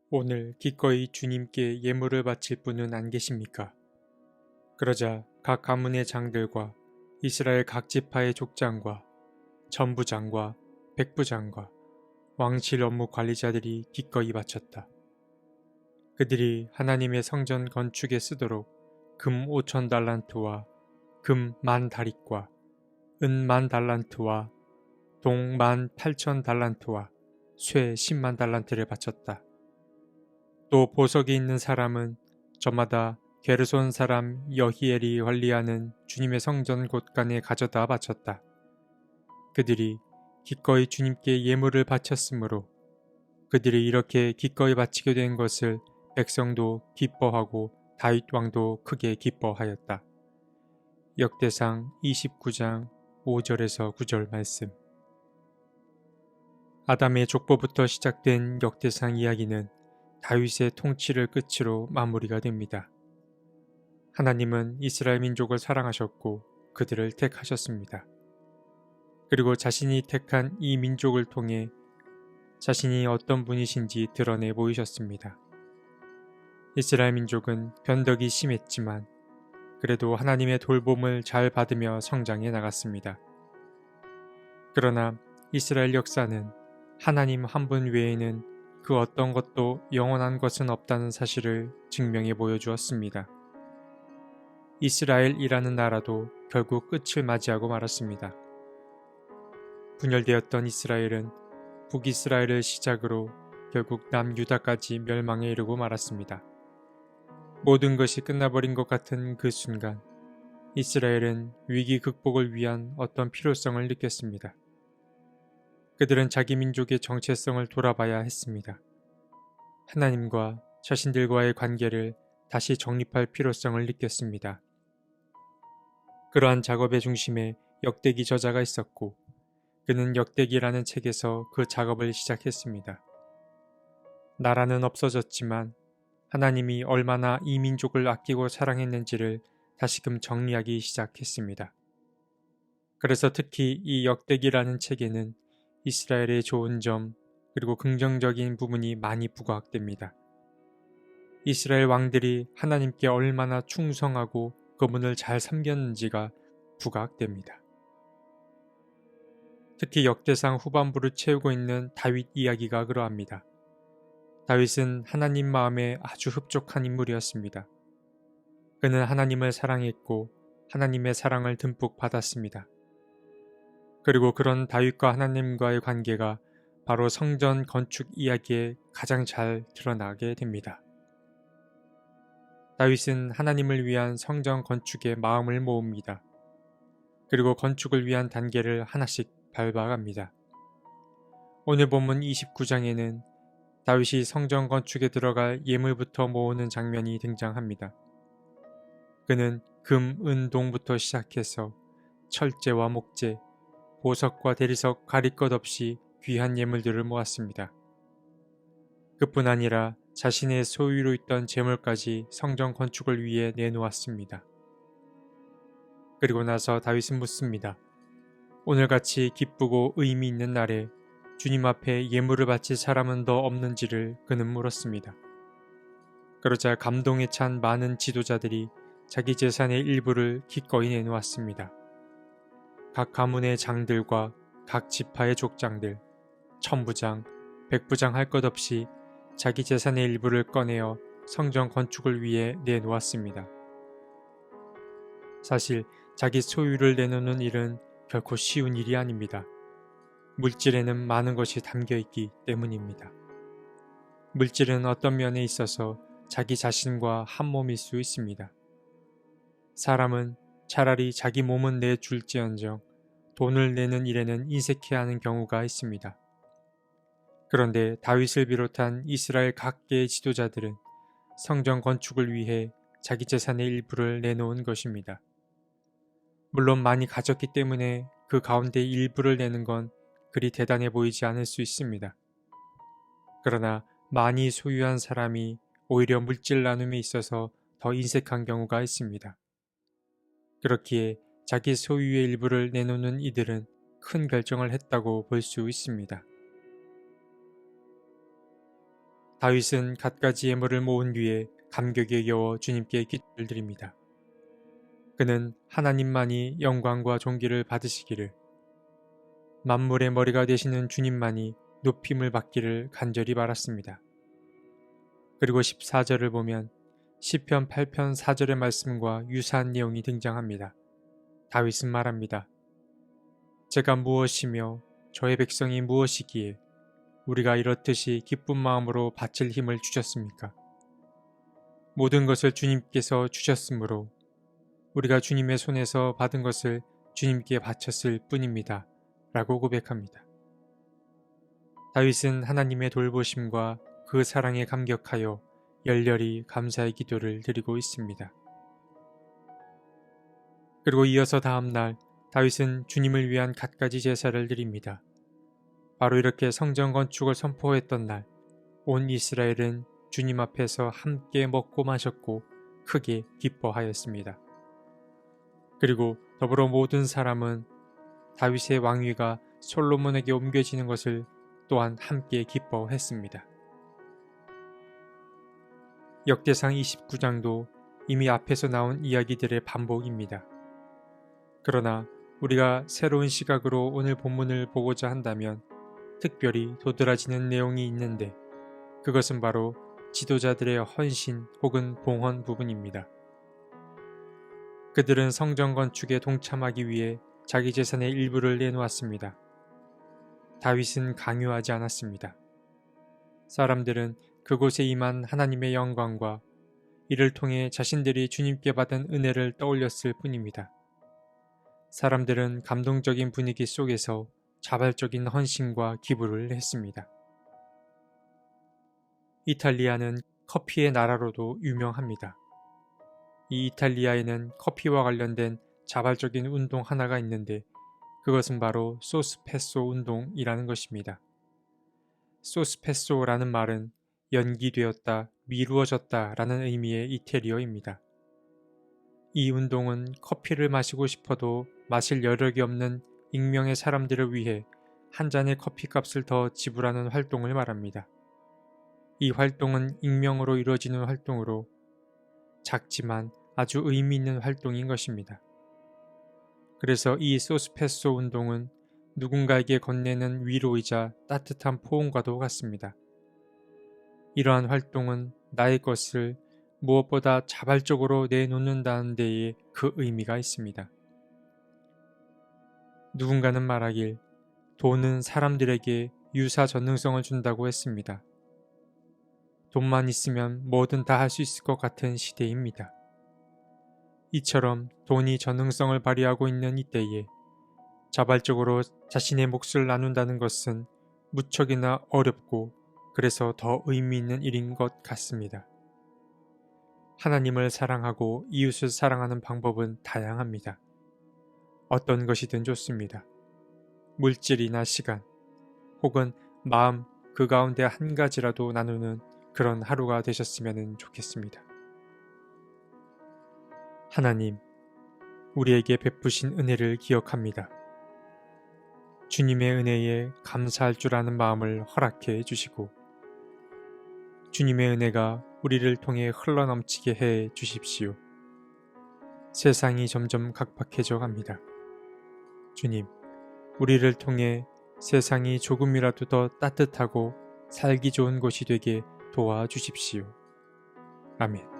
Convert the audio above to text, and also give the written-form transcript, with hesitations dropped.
오늘 기꺼이 주님께 예물을 바칠 분은 안 계십니까? 그러자 각 가문의 장들과 이스라엘 각 지파의 족장과 전부장과 백부장과 왕실 업무 관리자들이 기꺼이 바쳤다. 그들이 하나님의 성전 건축에 쓰도록 금 5천 달란트와 금 1만 다릿과 은 1만 달란트와 동 18,000달란트와 쇠 10만 달란트를 바쳤다. 또 보석이 있는 사람은 저마다 게르손 사람 여히엘이 관리하는 주님의 성전 곳간에 가져다 바쳤다. 그들이 기꺼이 주님께 예물을 바쳤으므로 그들이 이렇게 기꺼이 바치게 된 것을 백성도 기뻐하고 다윗 왕도 크게 기뻐하였다. 역대상 29장 5절에서 9절 말씀. 아담의 족보부터 시작된 역대상 이야기는 다윗의 통치를 끝으로 마무리가 됩니다. 하나님은 이스라엘 민족을 사랑하셨고 그들을 택하셨습니다. 그리고 자신이 택한 이 민족을 통해 자신이 어떤 분이신지 드러내 보이셨습니다. 이스라엘 민족은 변덕이 심했지만 그래도 하나님의 돌봄을 잘 받으며 성장해 나갔습니다. 그러나 이스라엘 역사는 하나님 한 분 외에는 그 어떤 것도 영원한 것은 없다는 사실을 증명해 보여주었습니다. 이스라엘이라는 나라도 결국 끝을 맞이하고 말았습니다. 분열되었던 이스라엘은 북이스라엘을 시작으로 결국 남유다까지 멸망에 이르고 말았습니다. 모든 것이 끝나버린 것 같은 그 순간 이스라엘은 위기 극복을 위한 어떤 필요성을 느꼈습니다. 그들은 자기 민족의 정체성을 돌아봐야 했습니다. 하나님과 자신들과의 관계를 다시 정립할 필요성을 느꼈습니다. 그러한 작업의 중심에 역대기 저자가 있었고 그는 역대기라는 책에서 그 작업을 시작했습니다. 나라는 없어졌지만 하나님이 얼마나 이 민족을 아끼고 사랑했는지를 다시금 정리하기 시작했습니다. 그래서 특히 이 역대기라는 책에는 이스라엘의 좋은 점 그리고 긍정적인 부분이 많이 부각됩니다. 이스라엘 왕들이 하나님께 얼마나 충성하고 그분을 잘 섬겼는지가 부각됩니다. 특히 역대상 후반부를 채우고 있는 다윗 이야기가 그러합니다. 다윗은 하나님 마음에 아주 흡족한 인물이었습니다. 그는 하나님을 사랑했고 하나님의 사랑을 듬뿍 받았습니다. 그리고 그런 다윗과 하나님과의 관계가 바로 성전 건축 이야기에 가장 잘 드러나게 됩니다. 다윗은 하나님을 위한 성전 건축에 마음을 모읍니다. 그리고 건축을 위한 단계를 하나씩 밟아갑니다. 오늘 본문 29장에는 다윗이 성전 건축에 들어갈 예물부터 모으는 장면이 등장합니다. 그는 금, 은, 동부터 시작해서 철제와 목재, 보석과 대리석 가릴 것 없이 귀한 예물들을 모았습니다. 그뿐 아니라 자신의 소유로 있던 재물까지 성전 건축을 위해 내놓았습니다. 그리고 나서 다윗은 묻습니다. 오늘같이 기쁘고 의미 있는 날에 주님 앞에 예물을 바칠 사람은 더 없는지를 그는 물었습니다. 그러자 감동에 찬 많은 지도자들이 자기 재산의 일부를 기꺼이 내놓았습니다. 각 가문의 장들과 각 지파의 족장들, 천부장, 백부장 할 것 없이 자기 재산의 일부를 꺼내어 성전 건축을 위해 내놓았습니다. 사실 자기 소유를 내놓는 일은 결코 쉬운 일이 아닙니다. 물질에는 많은 것이 담겨 있기 때문입니다. 물질은 어떤 면에 있어서 자기 자신과 한 몸일 수 있습니다. 사람은 차라리 자기 몸은 내줄지언정 돈을 내는 일에는 인색해하는 경우가 있습니다. 그런데 다윗을 비롯한 이스라엘 각계의 지도자들은 성전 건축을 위해 자기 재산의 일부를 내놓은 것입니다. 물론 많이 가졌기 때문에 그 가운데 일부를 내는 건 그리 대단해 보이지 않을 수 있습니다. 그러나 많이 소유한 사람이 오히려 물질 나눔에 있어서 더 인색한 경우가 있습니다. 그렇기에 자기 소유의 일부를 내놓는 이들은 큰 결정을 했다고 볼 수 있습니다. 다윗은 갖가지 예물을 모은 뒤에 감격에 겨워 주님께 기도를 드립니다. 그는 하나님만이 영광과 존귀를 받으시기를, 만물의 머리가 되시는 주님만이 높임을 받기를 간절히 바랐습니다. 그리고 14절을 보면 시편 8편 4절의 말씀과 유사한 내용이 등장합니다. 다윗은 말합니다. 제가 무엇이며 저의 백성이 무엇이기에 우리가 이렇듯이 기쁜 마음으로 바칠 힘을 주셨습니까? 모든 것을 주님께서 주셨으므로 우리가 주님의 손에서 받은 것을 주님께 바쳤을 뿐입니다. 라고 고백합니다. 다윗은 하나님의 돌보심과 그 사랑에 감격하여 열렬히 감사의 기도를 드리고 있습니다. 그리고 이어서 다음 날 다윗은 주님을 위한 갖가지 제사를 드립니다. 바로 이렇게 성전 건축을 선포했던 날, 온 이스라엘은 주님 앞에서 함께 먹고 마셨고 크게 기뻐하였습니다. 그리고 더불어 모든 사람은 다윗의 왕위가 솔로몬에게 옮겨지는 것을 또한 함께 기뻐했습니다. 역대상 29장도 이미 앞에서 나온 이야기들의 반복입니다. 그러나 우리가 새로운 시각으로 오늘 본문을 보고자 한다면 특별히 도드라지는 내용이 있는데 그것은 바로 지도자들의 헌신 혹은 봉헌 부분입니다. 그들은 성전 건축에 동참하기 위해 자기 재산의 일부를 내놓았습니다. 다윗은 강요하지 않았습니다. 사람들은 그곳에 임한 하나님의 영광과 이를 통해 자신들이 주님께 받은 은혜를 떠올렸을 뿐입니다. 사람들은 감동적인 분위기 속에서 자발적인 헌신과 기부를 했습니다. 이탈리아는 커피의 나라로도 유명합니다. 이 이탈리아에는 커피와 관련된 자발적인 운동 하나가 있는데 그것은 바로 소스페소 운동이라는 것입니다. 소스페소라는 말은 연기되었다, 미루어졌다 라는 의미의 이태리어입니다. 이 운동은 커피를 마시고 싶어도 마실 여력이 없는 익명의 사람들을 위해 한 잔의 커피값을 더 지불하는 활동을 말합니다. 이 활동은 익명으로 이루어지는 활동으로 작지만 아주 의미 있는 활동인 것입니다. 그래서 이 소스페소 운동은 누군가에게 건네는 위로이자 따뜻한 포옹과도 같습니다. 이러한 활동은 나의 것을 무엇보다 자발적으로 내놓는다는 데에 그 의미가 있습니다. 누군가는 말하길 돈은 사람들에게 유사 전능성을 준다고 했습니다. 돈만 있으면 뭐든 다 할 수 있을 것 같은 시대입니다. 이처럼 돈이 전능성을 발휘하고 있는 이때에 자발적으로 자신의 몫을 나눈다는 것은 무척이나 어렵고 그래서 더 의미 있는 일인 것 같습니다. 하나님을 사랑하고 이웃을 사랑하는 방법은 다양합니다. 어떤 것이든 좋습니다. 물질이나 시간, 혹은 마음 그 가운데 한 가지라도 나누는 그런 하루가 되셨으면 좋겠습니다. 하나님, 우리에게 베푸신 은혜를 기억합니다. 주님의 은혜에 감사할 줄 아는 마음을 허락해 주시고 주님의 은혜가 우리를 통해 흘러넘치게 해 주십시오. 세상이 점점 각박해져 갑니다. 주님, 우리를 통해 세상이 조금이라도 더 따뜻하고 살기 좋은 곳이 되게 도와주십시오. 아멘.